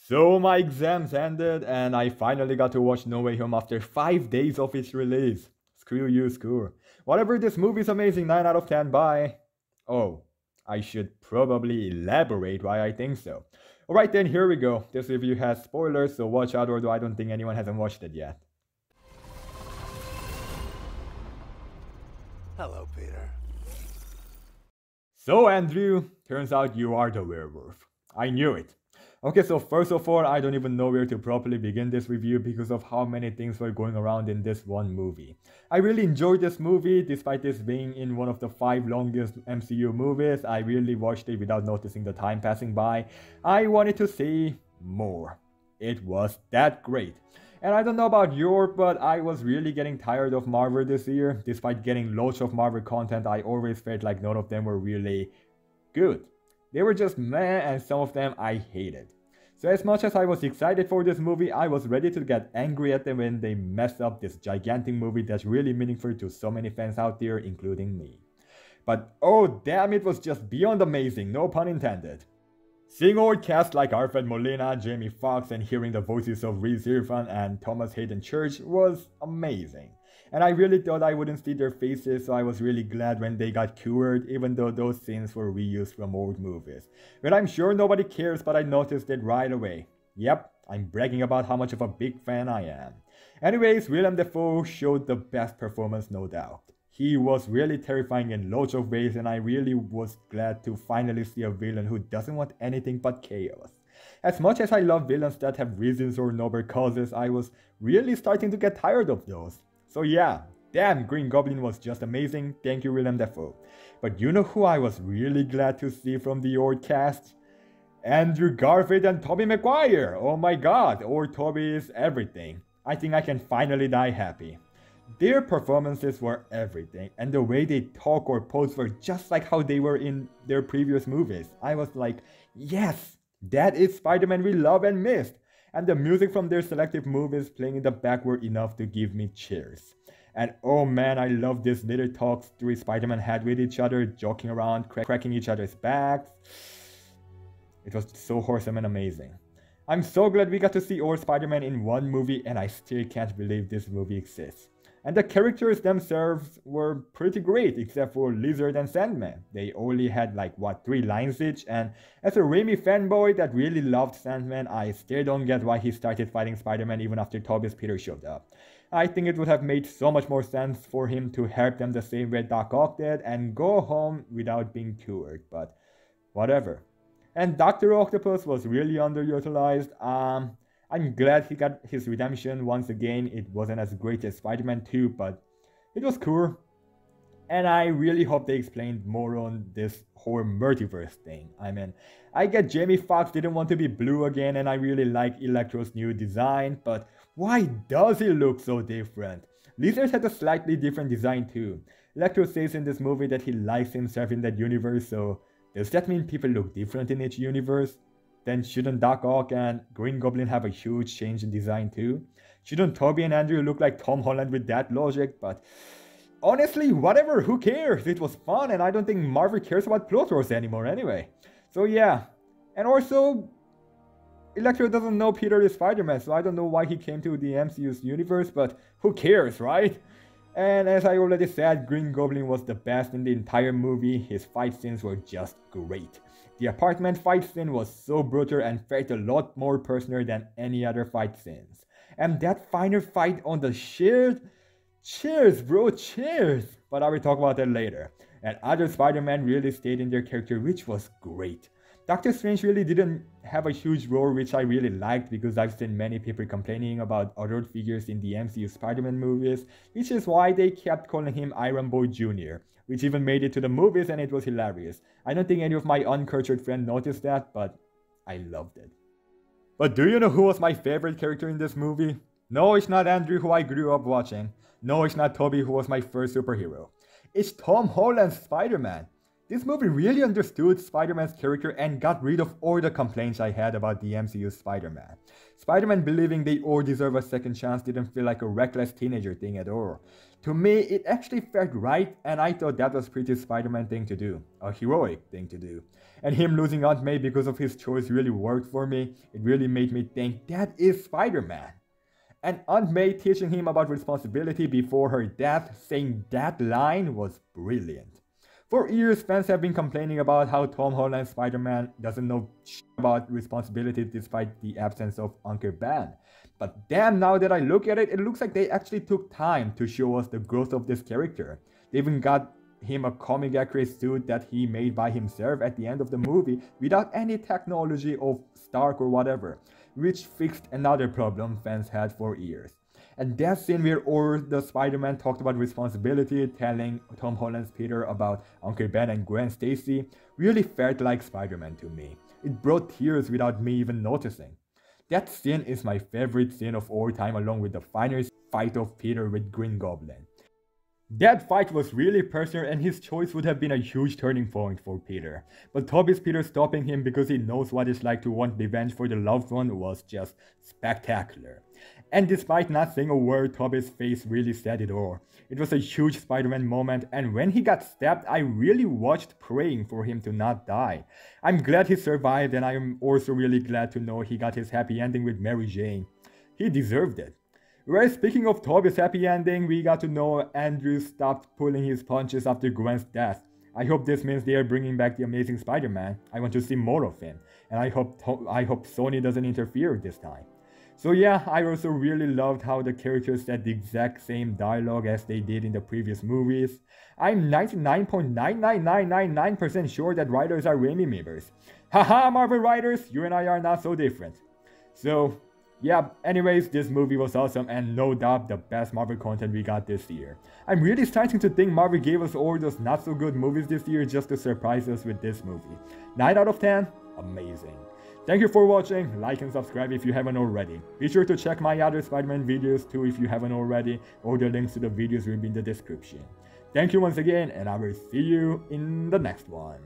So my exams ended and I finally got to watch No Way Home after 5 days of its release. Screw you, school. Whatever, this movie's amazing, 9 out of 10, bye. Oh, I should probably elaborate why I think so. Alright then, here we go. This review has spoilers, so watch out, although I don't think anyone hasn't watched it yet. Hello, Peter. So Andrew, turns out you are the werewolf. I knew it. Okay, so first of all, I don't even know where to properly begin this review because of how many things were going around in this one movie. I really enjoyed this movie, despite this being in one of the 5 longest MCU movies. I really watched it without noticing the time passing by. I wanted to see more. It was that great. And I don't know about you, but I was really getting tired of Marvel this year. Despite getting loads of Marvel content, I always felt like none of them were really good. They were just meh, and some of them I hated. So as much as I was excited for this movie, I was ready to get angry at them when they messed up this gigantic movie that's really meaningful to so many fans out there, including me. But oh damn, it was just beyond amazing, no pun intended. Seeing old cast like Alfred Molina, Jamie Foxx, and hearing the voices of Reese Irfan and Thomas Hayden Church was amazing. And I really thought I wouldn't see their faces, so I was really glad when they got cured, even though those scenes were reused from old movies. But I'm sure nobody cares, but I noticed it right away. Yep, I'm bragging about how much of a big fan I am. Anyways, Willem Dafoe showed the best performance, no doubt. He was really terrifying in loads of ways, and I really was glad to finally see a villain who doesn't want anything but chaos. As much as I love villains that have reasons or noble causes, I was really starting to get tired of those. So yeah, damn, Green Goblin was just amazing, thank you Willem Dafoe. But you know who I was really glad to see from the old cast? Andrew Garfield and Tobey Maguire, oh my god, old Tobey is everything. I think I can finally die happy. Their performances were everything, and the way they talk or pose were just like how they were in their previous movies. I was like, yes, that is Spider-Man we love and missed. And the music from their selective movies playing in the back were enough to give me chills. And oh man, I love these little talks three Spider-Man had with each other, joking around, cracking each other's backs. It was so wholesome and amazing. I'm so glad we got to see all Spider-Man in one movie, and I still can't believe this movie exists. And the characters themselves were pretty great, except for Lizard and Sandman. They only had like, 3 lines each, and as a Raimi fanboy that really loved Sandman, I still don't get why he started fighting Spider-Man even after Toby's Peter showed up. I think it would have made so much more sense for him to help them the same way Doc Ock did and go home without being cured, but whatever. And Dr. Octopus was really underutilized. I'm glad he got his redemption once again. It wasn't as great as Spider-Man 2, but it was cool. And I really hope they explained more on this whole multiverse thing. I mean, I get Jamie Foxx didn't want to be blue again, and I really like Electro's new design, but why does he look so different? Lizard had a slightly different design too. Electro says in this movie that he likes himself in that universe, so does that mean people look different in each universe? Then shouldn't Doc Ock and Green Goblin have a huge change in design too? Shouldn't Tobey and Andrew look like Tom Holland with that logic? But honestly, whatever, who cares? It was fun, and I don't think Marvel cares about plot holes anymore anyway. So yeah, and also, Electro doesn't know Peter is Spider-Man, so I don't know why he came to the MCU's universe, but who cares, right? And as I already said, Green Goblin was the best in the entire movie. His fight scenes were just great. The apartment fight scene was so brutal and felt a lot more personal than any other fight scenes. And that final fight on the shield? Cheers, bro, cheers! But I will talk about that later. And other Spider-Man really stayed in their character, which was great. Doctor Strange really didn't have a huge role, which I really liked because I've seen many people complaining about other figures in the MCU Spider-Man movies, which is why they kept calling him Iron Boy Jr., which even made it to the movies and it was hilarious. I don't think any of my uncultured friends noticed that, but I loved it. But do you know who was my favorite character in this movie? No, it's not Andrew, who I grew up watching. No, it's not Tobey, who was my first superhero. It's Tom Holland's Spider-Man. This movie really understood Spider-Man's character and got rid of all the complaints I had about the MCU's Spider-Man. Spider-Man believing they all deserve a second chance didn't feel like a reckless teenager thing at all. To me, it actually felt right, and I thought that was pretty Spider-Man thing to do. A heroic thing to do. And him losing Aunt May because of his choice really worked for me. It really made me think, that is Spider-Man. And Aunt May teaching him about responsibility before her death, saying that line, was brilliant. For years, fans have been complaining about how Tom Holland's Spider-Man doesn't know shit about responsibility despite the absence of Uncle Ben. But damn, now that I look at it, it looks like they actually took time to show us the growth of this character. They even got him a comic accurate suit that he made by himself at the end of the movie without any technology of Stark or whatever, which fixed another problem fans had for years. And that scene where all the Spider-Man talked about responsibility, telling Tom Holland's Peter about Uncle Ben and Gwen Stacy, really felt like Spider-Man to me. It brought tears without me even noticing. That scene is my favorite scene of all time, along with the final fight of Peter with Green Goblin. That fight was really personal, and his choice would have been a huge turning point for Peter. But Toby's Peter stopping him because he knows what it's like to want revenge for the loved one was just spectacular. And despite not saying a word, Toby's face really said it all. It was a huge Spider-Man moment, and when he got stabbed, I really watched praying for him to not die. I'm glad he survived, and I'm also really glad to know he got his happy ending with Mary Jane. He deserved it. Well, speaking of Toby's happy ending, we got to know Andrew stopped pulling his punches after Gwen's death. I hope this means they are bringing back the Amazing Spider-Man. I want to see more of him, and I hope Sony doesn't interfere this time. So yeah, I also really loved how the characters said the exact same dialogue as they did in the previous movies. I'm 99.99999% sure that writers are Raimi members. Haha, Marvel writers, you and I are not so different. So yeah, anyways, this movie was awesome and no doubt the best Marvel content we got this year. I'm really starting to think Marvel gave us all those not so good movies this year just to surprise us with this movie. 9 out of 10? Amazing. Thank you for watching, like and subscribe if you haven't already. Be sure to check my other Spider-Man videos too if you haven't already, all the links to the videos will be in the description. Thank you once again, and I will see you in the next one.